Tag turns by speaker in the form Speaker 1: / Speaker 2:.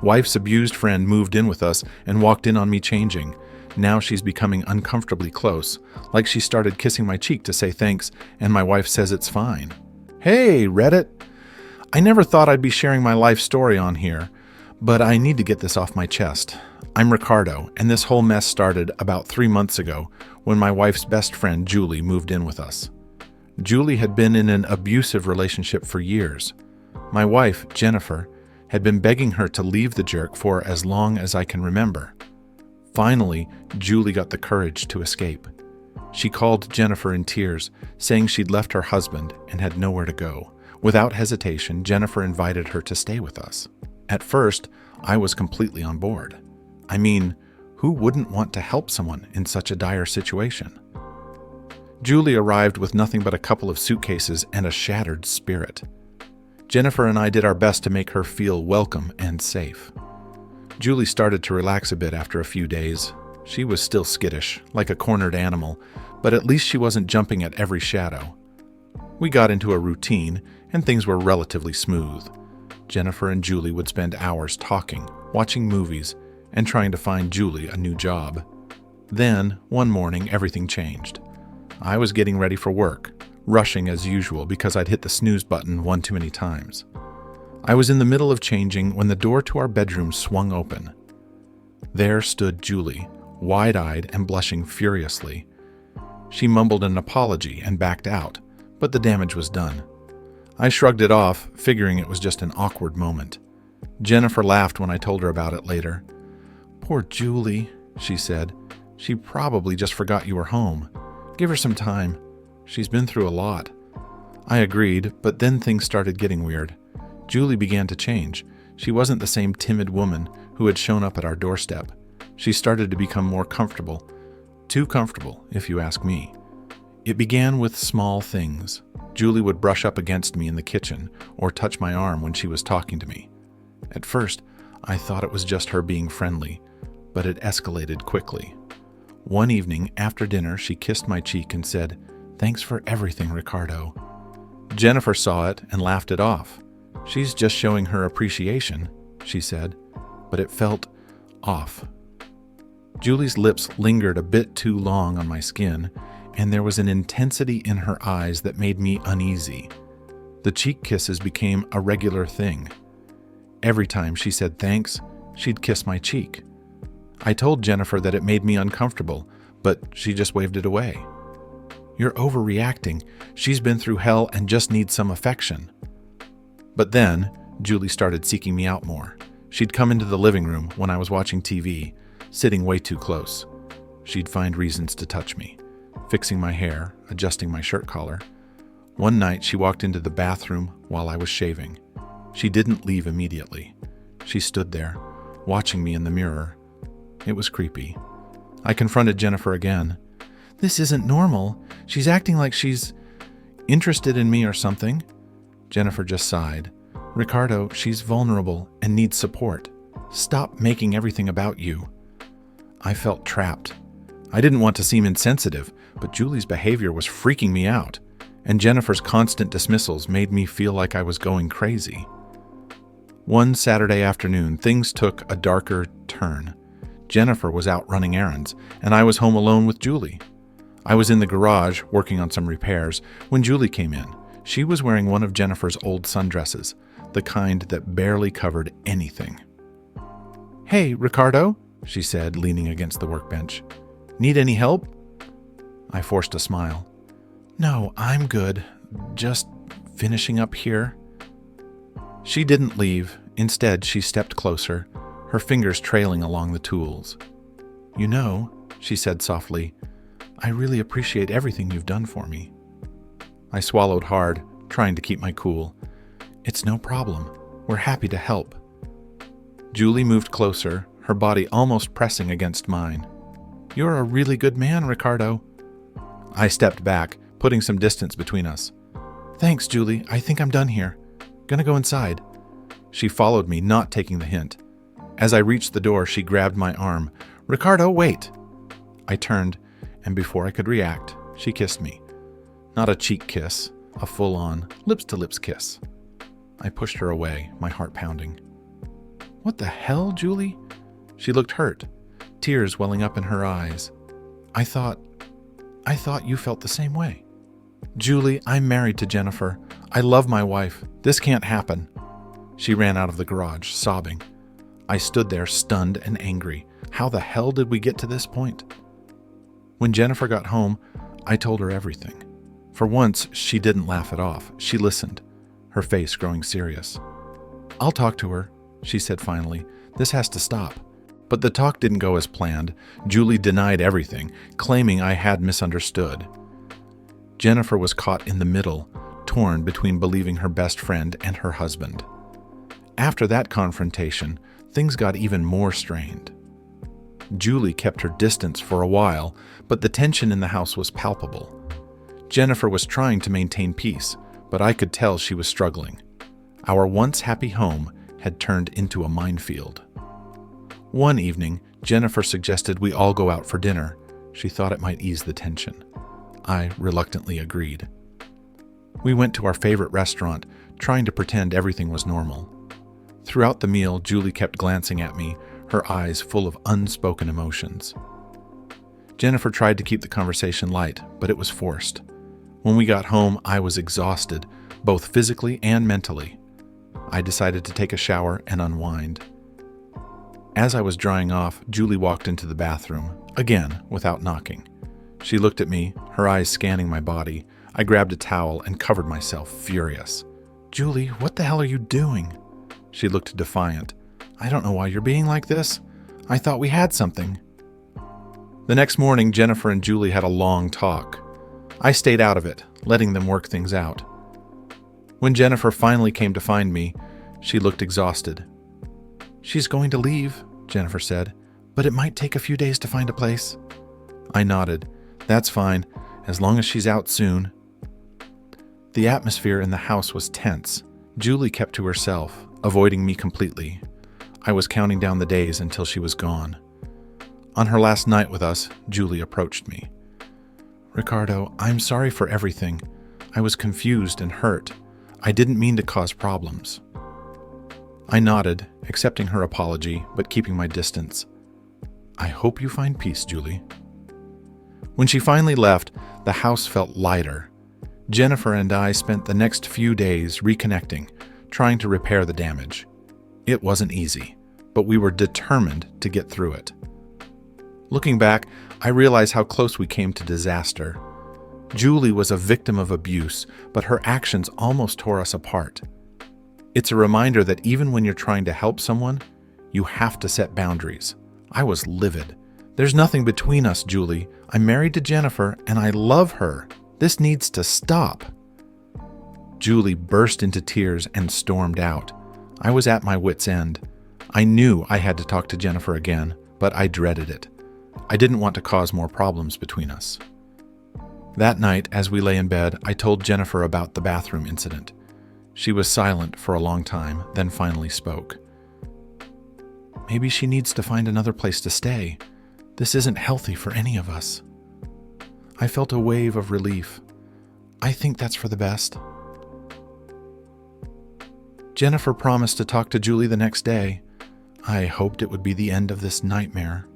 Speaker 1: Wife's abused friend moved in with us and walked in on me changing. Now she's becoming uncomfortably close, like she started kissing my cheek to say thanks, and my wife says it's fine. Hey, Reddit! I never thought I'd be sharing my life story on here, but I need to get this off my chest. I'm Ricardo, and this whole mess started about 3 months ago when my wife's best friend, Julie, moved in with us. Julie had been in an abusive relationship for years. My wife, Jennifer, had been begging her to leave the jerk for as long as I can remember. Finally, Julie got the courage to escape. She called Jennifer in tears, saying she'd left her husband and had nowhere to go. Without hesitation, Jennifer invited her to stay with us. At first, I was completely on board. I mean, who wouldn't want to help someone in such a dire situation? Julie arrived with nothing but a couple of suitcases and a shattered spirit. Jennifer and I did our best to make her feel welcome and safe. Julie started to relax a bit after a few days. She was still skittish, like a cornered animal, but at least she wasn't jumping at every shadow. We got into a routine, and things were relatively smooth. Jennifer and Julie would spend hours talking, watching movies, and trying to find Julie a new job. Then, one morning, everything changed. I was getting ready for work, rushing as usual because I'd hit the snooze button one too many times. I was in the middle of changing when the door to our bedroom swung open. There stood Julie, wide-eyed and blushing furiously. She mumbled an apology and backed out, but the damage was done. I shrugged it off, figuring it was just an awkward moment. Jennifer laughed when I told her about it later. "Poor Julie," she said. "She probably just forgot you were home. Give her some time. She's been through a lot." I agreed, but then things started getting weird. Julie began to change. She wasn't the same timid woman who had shown up at our doorstep. She started to become more comfortable. Too comfortable, if you ask me. It began with small things. Julie would brush up against me in the kitchen or touch my arm when she was talking to me. At first, I thought it was just her being friendly, but it escalated quickly. One evening, after dinner, she kissed my cheek and said, "Thanks for everything, Ricardo." Jennifer saw it and laughed it off. "She's just showing her appreciation," she said, but it felt off. Julie's lips lingered a bit too long on my skin, and there was an intensity in her eyes that made me uneasy. The cheek kisses became a regular thing. Every time she said thanks, she'd kiss my cheek. I told Jennifer that it made me uncomfortable, but she just waved it away. "You're overreacting. She's been through hell and just needs some affection." But then, Julie started seeking me out more. She'd come into the living room when I was watching TV, sitting way too close. She'd find reasons to touch me, fixing my hair, adjusting my shirt collar. One night, she walked into the bathroom while I was shaving. She didn't leave immediately. She stood there, watching me in the mirror. It was creepy. I confronted Jennifer again. "This isn't normal. She's acting like she's interested in me or something." Jennifer just sighed. "Ricardo, she's vulnerable and needs support. Stop making everything about you." I felt trapped. I didn't want to seem insensitive, but Julie's behavior was freaking me out, and Jennifer's constant dismissals made me feel like I was going crazy. One Saturday afternoon, things took a darker turn. Jennifer was out running errands, and I was home alone with Julie. I was in the garage working on some repairs when Julie came in. She was wearing one of Jennifer's old sundresses, the kind that barely covered anything. "Hey, Ricardo," she said, leaning against the workbench. "Need any help?" I forced a smile. "No, I'm good. Just finishing up here." She didn't leave. Instead, she stepped closer, her fingers trailing along the tools. "You know," she said softly, "I really appreciate everything you've done for me." I swallowed hard, trying to keep my cool. "It's no problem. We're happy to help." Julie moved closer, her body almost pressing against mine. "You're a really good man, Ricardo." I stepped back, putting some distance between us. "Thanks, Julie. I think I'm done here. Gonna go inside." She followed me, not taking the hint. As I reached the door, she grabbed my arm. "Ricardo, wait!" I turned, and before I could react, she kissed me. Not a cheek kiss, a full-on, lips-to-lips kiss. I pushed her away, my heart pounding. What the hell, Julie? She looked hurt, tears welling up in her eyes. I thought you felt the same way. Julie, I'm married to Jennifer. I love my wife. This can't happen. She ran out of the garage, sobbing. I stood there, stunned and angry. How the hell did we get to this point? When Jennifer got home, I told her everything. For once, she didn't laugh it off. She listened, her face growing serious. I'll talk to her, she said finally. This has to stop. But the talk didn't go as planned. Julie denied everything, claiming I had misunderstood. Jennifer was caught in the middle, torn between believing her best friend and her husband. After that confrontation, things got even more strained. Julie kept her distance for a while, but the tension in the house was palpable. Jennifer was trying to maintain peace, but I could tell she was struggling. Our once happy home had turned into a minefield. One evening, Jennifer suggested we all go out for dinner. She thought it might ease the tension. I reluctantly agreed. We went to our favorite restaurant, trying to pretend everything was normal. Throughout the meal, Julie kept glancing at me, her eyes full of unspoken emotions. Jennifer tried to keep the conversation light, but it was forced. When we got home, I was exhausted, both physically and mentally. I decided to take a shower and unwind. As I was drying off, Julie walked into the bathroom, again without knocking. She looked at me, her eyes scanning my body. I grabbed a towel and covered myself, furious. Julie, what the hell are you doing? She looked defiant. I don't know why you're being like this. I thought we had something. The next morning, Jennifer and Julie had a long talk. I stayed out of it, letting them work things out. When Jennifer finally came to find me, she looked exhausted. She's going to leave, Jennifer said, but it might take a few days to find a place. I nodded. That's fine, as long as she's out soon. The atmosphere in the house was tense. Julie kept to herself, avoiding me completely. I was counting down the days until she was gone. On her last night with us, Julie approached me. Ricardo, I'm sorry for everything. I was confused and hurt. I didn't mean to cause problems. I nodded, accepting her apology, but keeping my distance. I hope you find peace, Julie. When she finally left, the house felt lighter. Jennifer and I spent the next few days reconnecting, trying to repair the damage. It wasn't easy, but we were determined to get through it. Looking back, I realize how close we came to disaster. Julie was a victim of abuse, but her actions almost tore us apart. It's a reminder that even when you're trying to help someone, you have to set boundaries. I was livid. There's nothing between us, Julie. I'm married to Jennifer, and I love her. This needs to stop. Julie burst into tears and stormed out. I was at my wit's end. I knew I had to talk to Jennifer again, but I dreaded it. I didn't want to cause more problems between us. That night, as we lay in bed, I told Jennifer about the bathroom incident. She was silent for a long time, then finally spoke. Maybe she needs to find another place to stay. This isn't healthy for any of us. I felt a wave of relief. I think that's for the best. Jennifer promised to talk to Julie the next day. I hoped it would be the end of this nightmare.